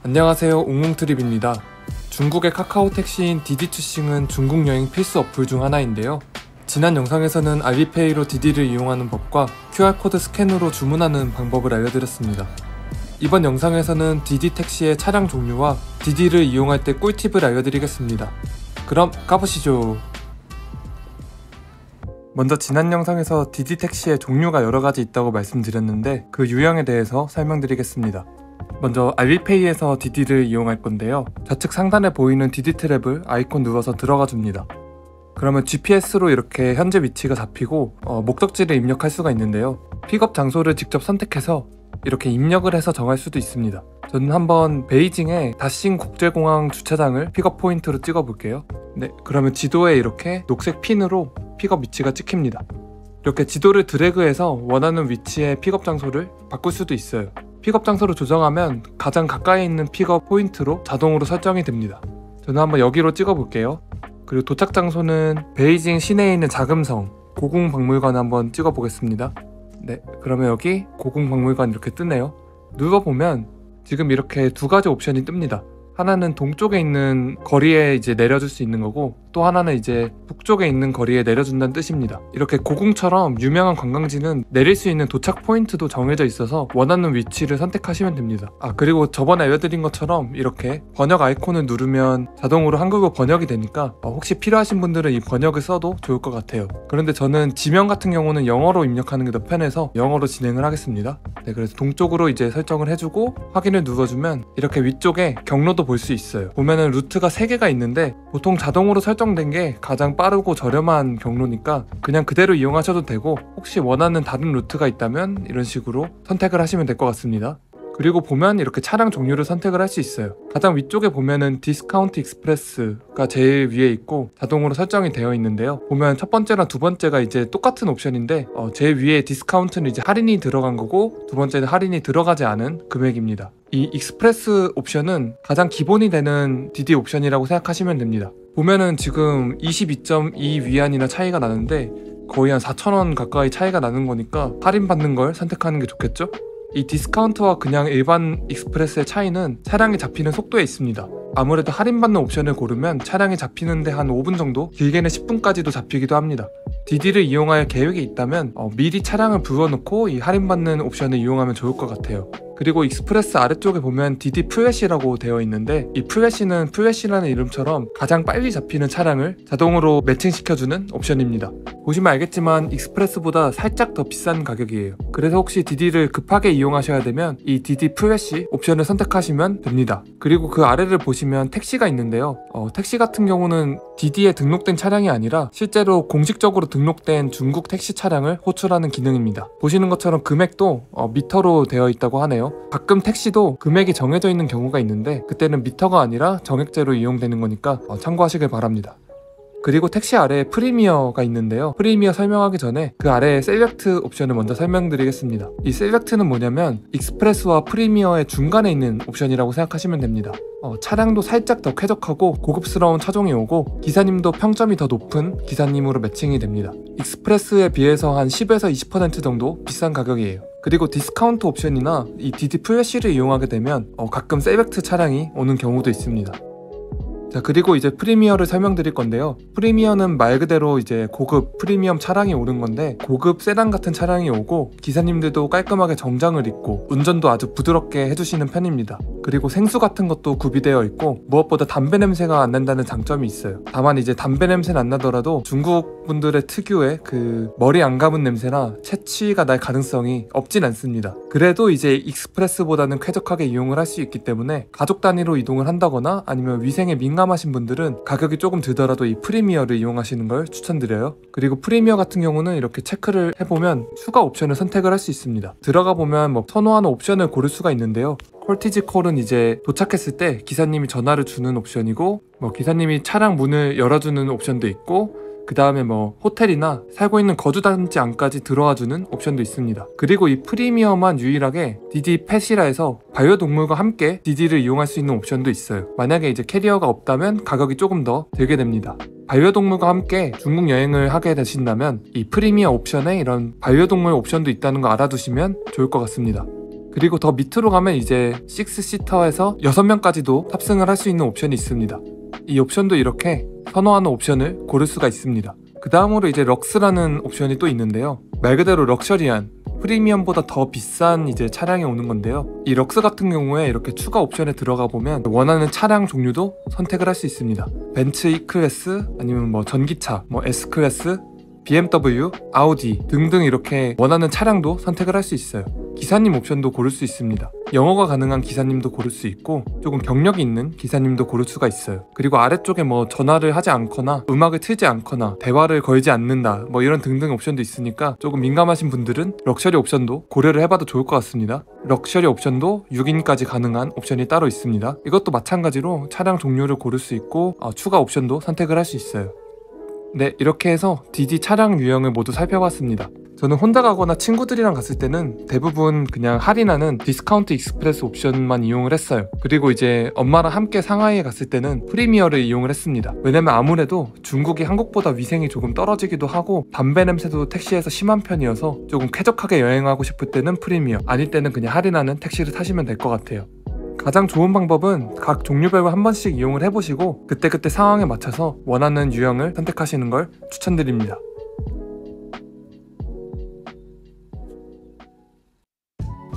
안녕하세요, 웅웅트립입니다. 중국의 카카오 택시인 디디추싱은 중국 여행 필수 어플 중 하나인데요. 지난 영상에서는 알리페이로 디디를 이용하는 법과 QR코드 스캔으로 주문하는 방법을 알려드렸습니다. 이번 영상에서는 디디 택시의 차량 종류와 디디를 이용할 때 꿀팁을 알려드리겠습니다. 그럼 가보시죠. 먼저 지난 영상에서 디디 택시의 종류가 여러가지 있다고 말씀드렸는데 그 유형에 대해서 설명드리겠습니다. 먼저 알리페이에서 디디를 이용할 건데요. 좌측 상단에 보이는 디디 트랩을 아이콘 누워서 들어가 줍니다. 그러면 GPS로 이렇게 현재 위치가 잡히고 목적지를 입력할 수가 있는데요. 픽업 장소를 직접 선택해서 이렇게 입력을 해서 정할 수도 있습니다. 저는 한번 베이징의 다싱 국제공항 주차장을 픽업 포인트로 찍어 볼게요. 네, 그러면 지도에 이렇게 녹색 핀으로 픽업 위치가 찍힙니다. 이렇게 지도를 드래그해서 원하는 위치의 픽업 장소를 바꿀 수도 있어요. 픽업 장소를 조정하면 가장 가까이 있는 픽업 포인트로 자동으로 설정이 됩니다. 저는 한번 여기로 찍어 볼게요. 그리고 도착 장소는 베이징 시내에 있는 자금성 고궁박물관 한번 찍어 보겠습니다. 네, 그러면 여기 고궁박물관 이렇게 뜨네요. 눌러보면 지금 이렇게 두 가지 옵션이 뜹니다. 하나는 동쪽에 있는 거리에 이제 내려줄 수 있는 거고, 또 하나는 이제 북쪽에 있는 거리에 내려준다는 뜻입니다. 이렇게 고궁처럼 유명한 관광지는 내릴 수 있는 도착 포인트도 정해져 있어서 원하는 위치를 선택하시면 됩니다. 그리고 저번에 알려드린 것처럼 이렇게 번역 아이콘을 누르면 자동으로 한국어 번역이 되니까 혹시 필요하신 분들은 이 번역을 써도 좋을 것 같아요. 그런데 저는 지명 같은 경우는 영어로 입력하는 게 더 편해서 영어로 진행을 하겠습니다. 네, 그래서 동쪽으로 이제 설정을 해주고 확인을 눌러주면 이렇게 위쪽에 경로도 볼 수 있어요. 보면은 루트가 3개가 있는데 보통 자동으로 설정된 게 가장 빠르고 저렴한 경로니까 그냥 그대로 이용하셔도 되고, 혹시 원하는 다른 루트가 있다면 이런 식으로 선택을 하시면 될 것 같습니다. 그리고 보면 이렇게 차량 종류를 선택을 할 수 있어요. 가장 위쪽에 보면은 디스카운트 익스프레스가 제일 위에 있고 자동으로 설정이 되어 있는데요. 보면 첫 번째랑 두 번째가 이제 똑같은 옵션인데 제일 위에 디스카운트는 이제 할인이 들어간 거고, 두 번째는 할인이 들어가지 않은 금액입니다. 이 익스프레스 옵션은 가장 기본이 되는 디디 옵션이라고 생각하시면 됩니다. 보면은 지금 22.2 위안이나 차이가 나는데 거의 한 4,000원 가까이 차이가 나는 거니까 할인받는 걸 선택하는 게 좋겠죠? 이 디스카운트와 그냥 일반 익스프레스의 차이는 차량이 잡히는 속도에 있습니다. 아무래도 할인받는 옵션을 고르면 차량이 잡히는데 한 5분 정도, 길게는 10분까지도 잡히기도 합니다. 디디를 이용할 계획이 있다면 미리 차량을 불러놓고 이 할인받는 옵션을 이용하면 좋을 것 같아요. 그리고 익스프레스 아래쪽에 보면 디디 플래시라고 되어 있는데, 이 플래시는 플래시라는 이름처럼 가장 빨리 잡히는 차량을 자동으로 매칭시켜주는 옵션입니다. 보시면 알겠지만 익스프레스보다 살짝 더 비싼 가격이에요. 그래서 혹시 디디를 급하게 이용하셔야 되면 이 디디 플래시 옵션을 선택하시면 됩니다. 그리고 그 아래를 보시면 택시가 있는데요. 택시 같은 경우는 디디에 등록된 차량이 아니라 실제로 공식적으로 등록된 중국 택시 차량을 호출하는 기능입니다. 보시는 것처럼 금액도 미터로 되어 있다고 하네요. 가끔 택시도 금액이 정해져 있는 경우가 있는데 그때는 미터가 아니라 정액제로 이용되는 거니까 참고하시길 바랍니다. 그리고 택시 아래에 프리미어가 있는데요. 프리미어 설명하기 전에 그 아래에 셀렉트 옵션을 먼저 설명드리겠습니다. 이 셀렉트는 뭐냐면 익스프레스와 프리미어의 중간에 있는 옵션이라고 생각하시면 됩니다. 차량도 살짝 더 쾌적하고 고급스러운 차종이 오고, 기사님도 평점이 더 높은 기사님으로 매칭이 됩니다. 익스프레스에 비해서 한 10에서 20% 정도 비싼 가격이에요. 그리고 디스카운트 옵션이나 이 디디 플래시를 이용하게 되면 가끔 셀렉트 차량이 오는 경우도 있습니다. 자, 그리고 이제 프리미어를 설명드릴 건데요. 프리미어는 말 그대로 이제 고급 프리미엄 차량이 오는 건데, 고급 세단 같은 차량이 오고 기사님들도 깔끔하게 정장을 입고 운전도 아주 부드럽게 해주시는 편입니다. 그리고 생수 같은 것도 구비되어 있고 무엇보다 담배 냄새가 안 난다는 장점이 있어요. 다만 이제 담배 냄새는 안 나더라도 중국 분들의 특유의 그 머리 안 감은 냄새나 채취가 날 가능성이 없진 않습니다. 그래도 이제 익스프레스보다는 쾌적하게 이용을 할 수 있기 때문에 가족 단위로 이동을 한다거나 아니면 위생에 민감하신 분들은 가격이 조금 들더라도 이 프리미어를 이용하시는 걸 추천드려요. 그리고 프리미어 같은 경우는 이렇게 체크를 해보면 추가 옵션을 선택을 할 수 있습니다. 들어가 보면 선호하는 옵션을 고를 수가 있는데요. 콜티지 콜은 이제 도착했을 때 기사님이 전화를 주는 옵션이고, 기사님이 차량 문을 열어주는 옵션도 있고, 그 다음에 호텔이나 살고 있는 거주단지 안까지 들어와주는 옵션도 있습니다. 그리고 이 프리미어만 유일하게 디디 펫이라 해서 반려동물과 함께 디디를 이용할 수 있는 옵션도 있어요. 만약에 이제 캐리어가 없다면 가격이 조금 더 들게 됩니다. 반려동물과 함께 중국 여행을 하게 되신다면 이 프리미어 옵션에 이런 반려동물 옵션도 있다는 거 알아두시면 좋을 것 같습니다. 그리고 더 밑으로 가면 이제 6시터에서 6명까지도 탑승을 할 수 있는 옵션이 있습니다. 이 옵션도 이렇게 선호하는 옵션을 고를 수가 있습니다. 그 다음으로 이제 럭스라는 옵션이 또 있는데요. 말 그대로 럭셔리한 프리미엄보다 더 비싼 이제 차량이 오는 건데요. 이 럭스 같은 경우에 이렇게 추가 옵션에 들어가 보면 원하는 차량 종류도 선택을 할 수 있습니다. 벤츠 E클래스 아니면 뭐 전기차, 뭐 S클래스, BMW, 아우디 등등 이렇게 원하는 차량도 선택을 할 수 있어요. 기사님 옵션도 고를 수 있습니다. 영어가 가능한 기사님도 고를 수 있고 조금 경력이 있는 기사님도 고를 수가 있어요. 그리고 아래쪽에 뭐 전화를 하지 않거나 음악을 틀지 않거나 대화를 걸지 않는다 뭐 이런 등등 옵션도 있으니까 조금 민감하신 분들은 럭셔리 옵션도 고려를 해봐도 좋을 것 같습니다. 럭셔리 옵션도 6인까지 가능한 옵션이 따로 있습니다. 이것도 마찬가지로 차량 종류를 고를 수 있고 추가 옵션도 선택을 할 수 있어요. 네, 이렇게 해서 디디 차량 유형을 모두 살펴봤습니다. 저는 혼자 가거나 친구들이랑 갔을 때는 대부분 그냥 할인하는 디스카운트 익스프레스 옵션만 이용을 했어요. 그리고 이제 엄마랑 함께 상하이에 갔을 때는 프리미어를 이용을 했습니다. 왜냐면 아무래도 중국이 한국보다 위생이 조금 떨어지기도 하고 담배 냄새도 택시에서 심한 편이어서 조금 쾌적하게 여행하고 싶을 때는 프리미어, 아닐 때는 그냥 할인하는 택시를 타시면 될 것 같아요. 가장 좋은 방법은 각 종류별로 한 번씩 이용을 해보시고 그때그때 상황에 맞춰서 원하는 유형을 선택하시는 걸 추천드립니다.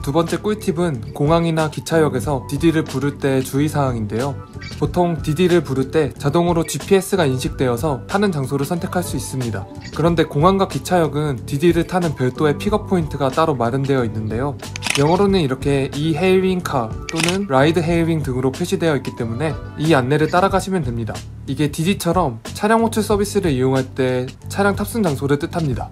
두 번째 꿀팁은 공항이나 기차역에서 디디를 부를 때 주의사항인데요. 보통 디디를 부를 때 자동으로 GPS가 인식되어서 타는 장소를 선택할 수 있습니다. 그런데 공항과 기차역은 디디를 타는 별도의 픽업 포인트가 따로 마련되어 있는데요. 영어로는 이렇게 e-hailing car 또는 ride hailing 등으로 표시되어 있기 때문에 이 안내를 따라가시면 됩니다. 이게 디디처럼 차량 호출 서비스를 이용할 때 차량 탑승 장소를 뜻합니다.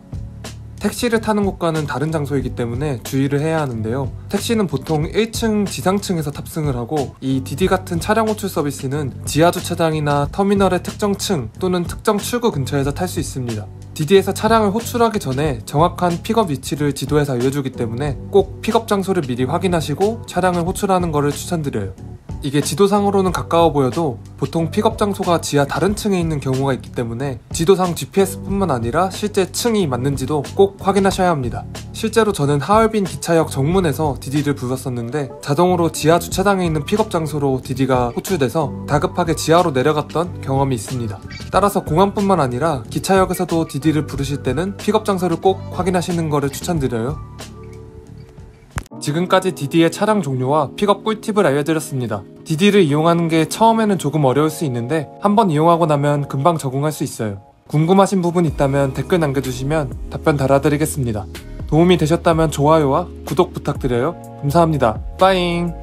택시를 타는 곳과는 다른 장소이기 때문에 주의를 해야 하는데요. 택시는 보통 1층 지상층에서 탑승을 하고 이 디디 같은 차량 호출 서비스는 지하 주차장이나 터미널의 특정 층 또는 특정 출구 근처에서 탈 수 있습니다. 디디에서 차량을 호출하기 전에 정확한 픽업 위치를 지도에서 알려주기 때문에 꼭 픽업 장소를 미리 확인하시고 차량을 호출하는 것을 추천드려요. 이게 지도상으로는 가까워 보여도 보통 픽업 장소가 지하 다른 층에 있는 경우가 있기 때문에 지도상 GPS뿐만 아니라 실제 층이 맞는지도 꼭 확인하셔야 합니다. 실제로 저는 하얼빈 기차역 정문에서 디디를 불렀었는데 자동으로 지하 주차장에 있는 픽업 장소로 디디가 호출돼서 다급하게 지하로 내려갔던 경험이 있습니다. 따라서 공항뿐만 아니라 기차역에서도 디디를 부르실 때는 픽업 장소를 꼭 확인하시는 것을 추천드려요. 지금까지 디디의 차량 종류와 픽업 꿀팁을 알려드렸습니다. 디디를 이용하는 게 처음에는 조금 어려울 수 있는데 한번 이용하고 나면 금방 적응할 수 있어요. 궁금하신 부분 있다면 댓글 남겨주시면 답변 달아드리겠습니다. 도움이 되셨다면 좋아요와 구독 부탁드려요. 감사합니다. 빠잉.